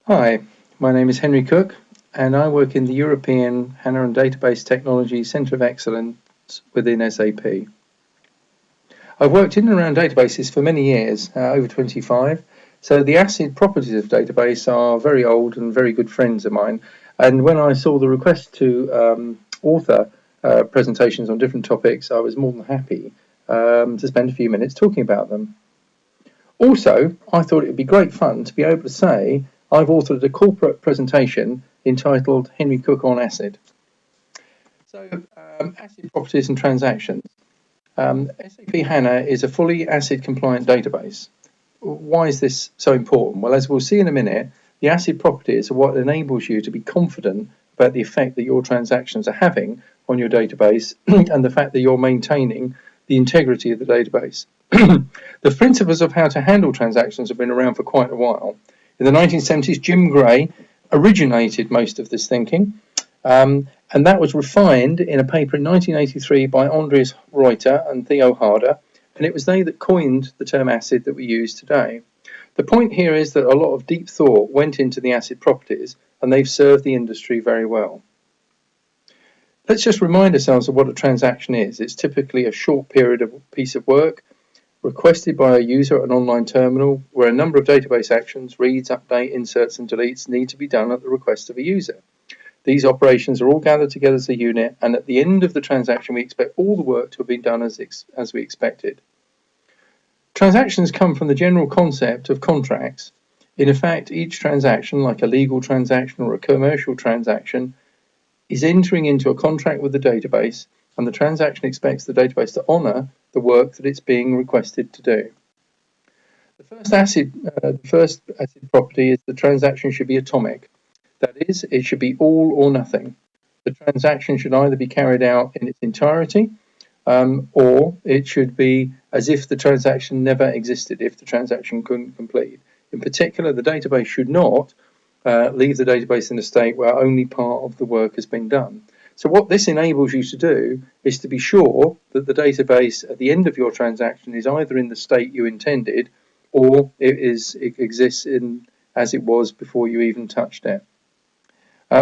Hi, my name is Henry Cook, and I work in the European HANA and Database Technology Centre of Excellence within SAP. I've worked in and around databases for many years, over 25, so the ACID properties of database are very old and very good friends of mine. And when I saw the request to author presentations on different topics, I was more than happy to spend a few minutes talking about them. Also, I thought it would be great fun to be able to say I've authored a corporate presentation entitled Henry Cook on ACID. So, ACID properties and transactions. SAP HANA is a fully ACID compliant database. Why is this so important? Well, as we'll see in a minute, the ACID properties are what enables you to be confident about the effect that your transactions are having on your database and the fact that you're maintaining the integrity of the database. The principles of how to handle transactions have been around for quite a while. In the 1970s, Jim Gray originated most of this thinking, and that was refined in a paper in 1983 by Andreas Reuter and Theo Harder, and it was they that coined the term ACID that we use today. The point here is that a lot of deep thought went into the ACID properties, and they've served the industry very well. Let's just remind ourselves of what a transaction is. It's typically a short period of piece of work requested by a user at an online terminal where a number of database actions, reads, update, inserts and deletes need to be done at the request of a user. These operations are all gathered together as a unit, and at the end of the transaction we expect all the work to have been done as we expected. Transactions come from the general concept of contracts. In effect, each transaction, like a legal transaction or a commercial transaction, is entering into a contract with the database, and the transaction expects the database to honour the work that it's being requested to do. The first ACID property is the transaction should be atomic. That is, it should be all or nothing. The transaction should either be carried out in its entirety, or it should be as if the transaction never existed, if the transaction couldn't complete. In particular, the database should not leave the database in a state where only part of the work has been done. So what this enables you to do is to be sure that the database at the end of your transaction is either in the state you intended or it exists as it was before you even touched it.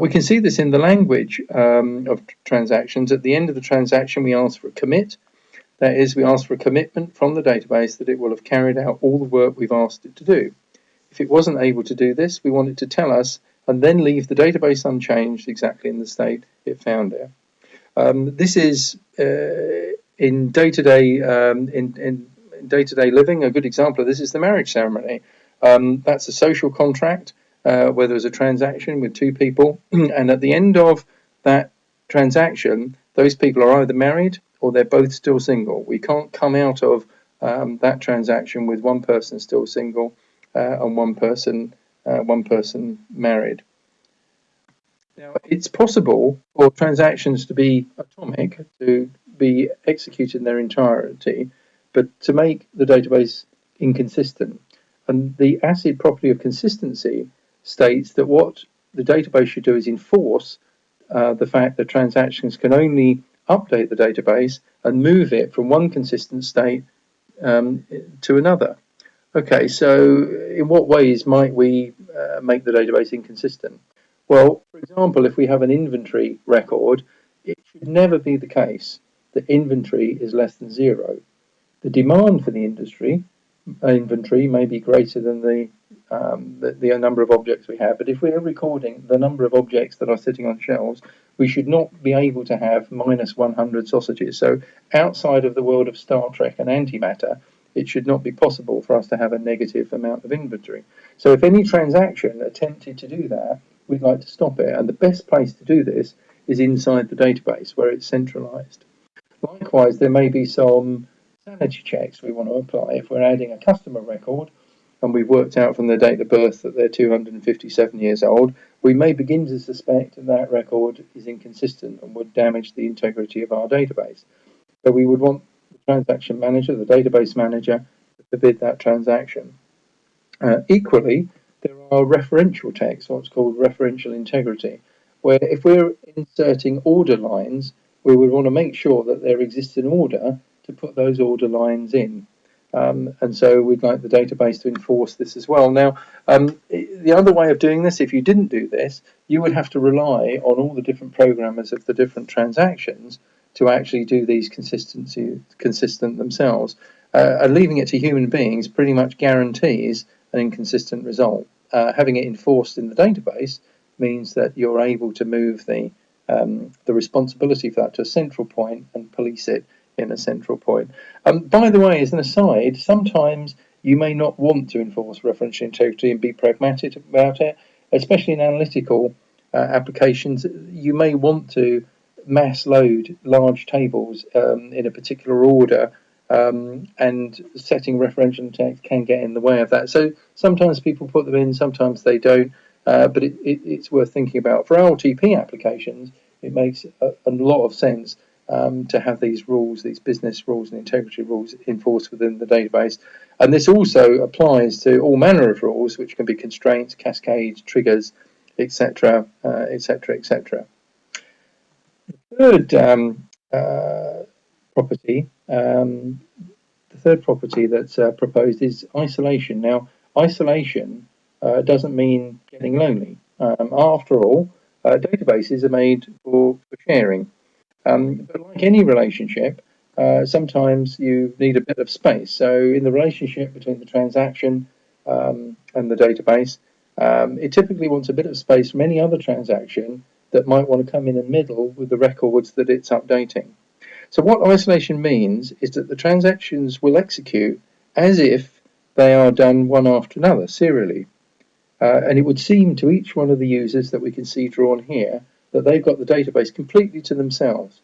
We can see this in the language of transactions. At the end of the transaction, we ask for a commit. That is, we ask for a commitment from the database that it will have carried out all the work we've asked it to do. If it wasn't able to do this, we want it to tell us and then leave the database unchanged exactly in the state it found it. This is in day-to-day living. A good example of this is the marriage ceremony. That's a social contract where there's a transaction with two people, and at the end of that transaction, those people are either married or they're both still single. We can't come out of that transaction with one person still single and one person married. Now, it's possible for transactions to be atomic, to be executed in their entirety, but to make the database inconsistent. And the ACID property of consistency states that what the database should do is enforce the fact that transactions can only update the database and move it from one consistent state to another. Okay, so in what ways might we make the database inconsistent? Well, for example, if we have an inventory record, it should never be the case that inventory is less than 0. The demand for the inventory may be greater than the number of objects we have, but if we are recording the number of objects that are sitting on shelves, we should not be able to have minus 100 sausages. So outside of the world of Star Trek and antimatter, it should not be possible for us to have a negative amount of inventory. So if any transaction attempted to do that, we'd like to stop it. And the best place to do this is inside the database where it's centralized. Likewise, there may be some sanity checks we want to apply. If we're adding a customer record and we've worked out from their date of birth that they're 257 years old, we may begin to suspect that that record is inconsistent and would damage the integrity of our database. So we would want transaction manager, the database manager, to forbid that transaction. Equally, there are referential checks, what's called referential integrity, where if we're inserting order lines, we would want to make sure that there exists an order to put those order lines in. and so we'd like the database to enforce this as well. Now, the other way of doing this, if you didn't do this, you would have to rely on all the different programmers of the different transactions to actually do these consistent themselves. And leaving it to human beings pretty much guarantees an inconsistent result. Having it enforced in the database means that you're able to move the responsibility for that to a central point and police it in a central point. By the way, as an aside, sometimes you may not want to enforce referential integrity and be pragmatic about it, especially in analytical applications. You may want to mass load large tables in a particular order, and setting referential integrity can get in the way of that. So sometimes people put them in, sometimes they don't, but it's worth thinking about. For OLTP applications, it makes a lot of sense to have these rules, these business rules and integrity rules enforced within the database. And this also applies to all manner of rules, which can be constraints, cascades, triggers, etc., etc., etc. The third property that's proposed is isolation. Now, isolation doesn't mean getting lonely. After all, databases are made for sharing. But like any relationship, sometimes you need a bit of space. So in the relationship between the transaction and the database, it typically wants a bit of space from any other transaction that might want to come in the middle with the records that it's updating. So what isolation means is that the transactions will execute as if they are done one after another, serially. And it would seem to each one of the users that we can see drawn here that they've got the database completely to themselves.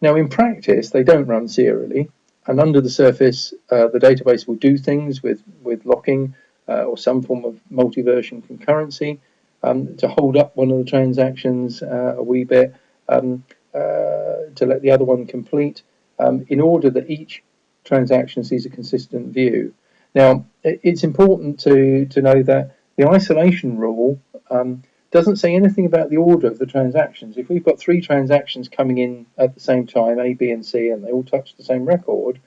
Now, in practice, they don't run serially, and under the surface, the database will do things with locking or some form of multi-version concurrency to hold up one of the transactions a wee bit, to let the other one complete, in order that each transaction sees a consistent view. Now, it's important to know that the isolation rule doesn't say anything about the order of the transactions. If we've got 3 transactions coming in at the same time, A, B, and C, and they all touch the same record,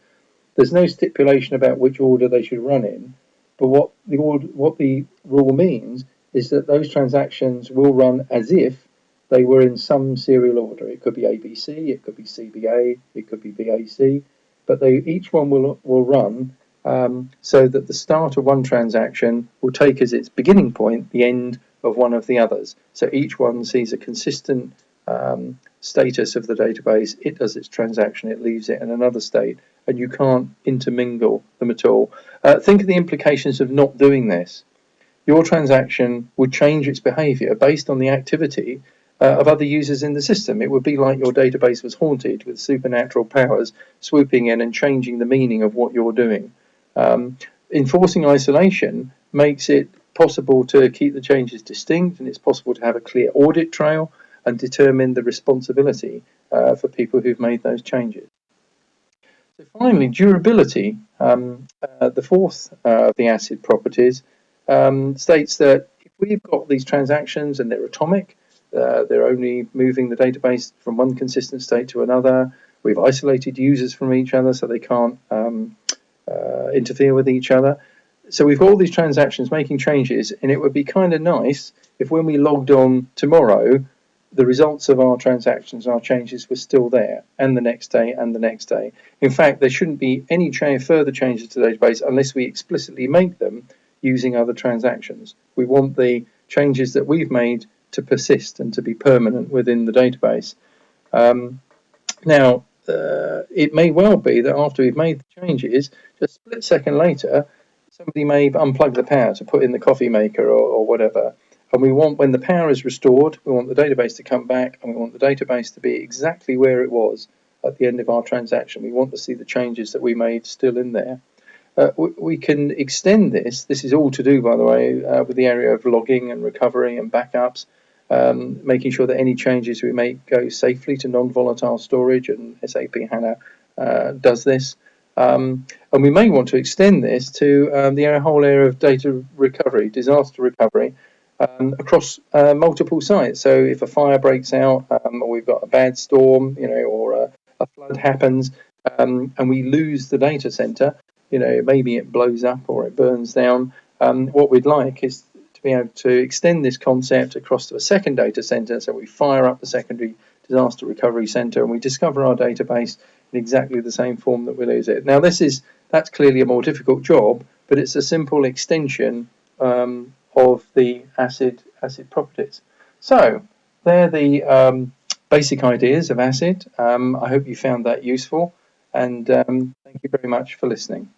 there's no stipulation about which order they should run in. But what the rule means is that those transactions will run as if they were in some serial order. It could be ABC, it could be CBA, it could be BAC, but each one will run so that the start of one transaction will take as its beginning point the end of one of the others. So each one sees a consistent status of the database. It does its transaction, it leaves it in another state, and you can't intermingle them at all. Think of the implications of not doing this. Your transaction would change its behavior based on the activity of other users in the system. It would be like your database was haunted with supernatural powers swooping in and changing the meaning of what you're doing. Enforcing isolation makes it possible to keep the changes distinct, and it's possible to have a clear audit trail and determine the responsibility for people who've made those changes. So finally, durability, the fourth of the ACID properties, states that if we've got these transactions and they're atomic, they're only moving the database from one consistent state to another, we've isolated users from each other so they can't interfere with each other. So we've got all these transactions making changes, and it would be kind of nice if when we logged on tomorrow, the results of our transactions, our changes were still there, and the next day, and the next day. In fact, there shouldn't be any further changes to the database unless we explicitly make them using other transactions. We want the changes that we've made to persist and to be permanent within the database. Now, it may well be that after we've made the changes, just a split second later, somebody may unplug the power to put in the coffee maker or whatever. And we want, when the power is restored, we want the database to come back, and we want the database to be exactly where it was at the end of our transaction. We want to see the changes that we made still in there. We can extend this. This is all to do, by the way, with the area of logging and recovery and backups, making sure that any changes we make go safely to non-volatile storage, and SAP HANA does this. And we may want to extend this to the whole area of data recovery, disaster recovery, across multiple sites. So if a fire breaks out, or we've got a bad storm, or a flood happens, and we lose the data center, maybe it blows up or it burns down. What we'd like is to be able to extend this concept across to a second data center. So we fire up the secondary disaster recovery center and we discover our database in exactly the same form that we lose it. Now that's clearly a more difficult job, but it's a simple extension of the ACID properties. So they're the basic ideas of ACID. I hope you found that useful, and thank you very much for listening.